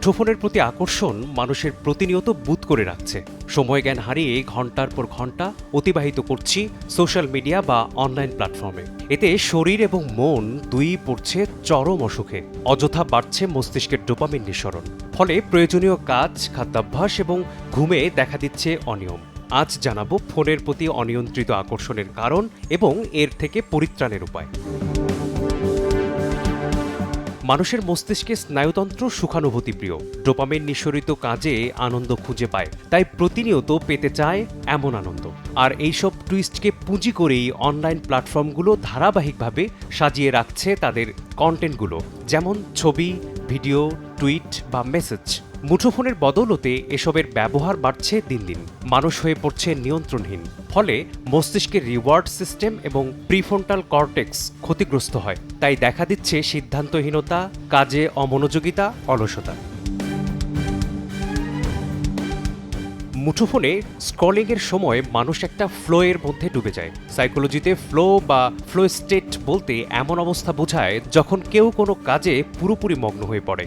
মুঠোফোনের প্রতি আকর্ষণ মানুষের প্রতিনিয়ত বুঁদ করে রাখছে। সময়জ্ঞান হারিয়ে ঘন্টার পর ঘন্টা অতিবাহিত করছি সোশ্যাল মিডিয়া বা অনলাইন প্ল্যাটফর্মে। এতে শরীর এবং মন দুইই পড়ছে চরম অসুখে। অযথা বাড়ছে মস্তিষ্কের ডোপামিন নিঃসরণ। ফলে প্রয়োজনীয় কাজ, খাদ্যাভ্যাস এবং ঘুমে দেখা দিচ্ছে অনিয়ম। আজ জানাবো ফোনের প্রতি অনিয়ন্ত্রিত আকর্ষণের কারণ এবং এর থেকে পরিত্রাণের উপায়। মানুষের মস্তিষ্কে স্নায়ুতন্ত্র সুখানুভূতি প্রিয়, ডোপামিন নিঃসরিত কাজে আনন্দ খুঁজে পায়, তাই প্রতিনিয়ত পেতে চায় এমন আনন্দ। আর এইসব টুইস্টকে পুঁজি করেই অনলাইন প্ল্যাটফর্মগুলো ধারাবাহিকভাবে সাজিয়ে রাখছে তাদের কন্টেন্টগুলো, যেমন ছবি, ভিডিও, টুইট বা মেসেজ। মুঠোফোনের বদৌলতে এসবের ব্যবহার বাড়ছে দিন দিন। মানুষ হয়ে পড়ছে নিয়ন্ত্রণহীন। ফলে মস্তিষ্কের রিওয়ার্ড সিস্টেম এবং প্রিফ্রন্টাল কর্টেক্স ক্ষতিগ্রস্ত হয়। তাই দেখা দিচ্ছে সিদ্ধান্তহীনতা, কাজে অমনোযোগিতা, অলসতা। মুঠোফোনে স্ক্রলিংয়ের সময় মানুষ একটা ফ্লোয়ের মধ্যে ডুবে যায়। সাইকোলজিতে ফ্লো বা ফ্লো স্টেট বলতে এমন অবস্থা বোঝায় যখন কেউ কোনো কাজে পুরোপুরি মগ্ন হয়ে পড়ে।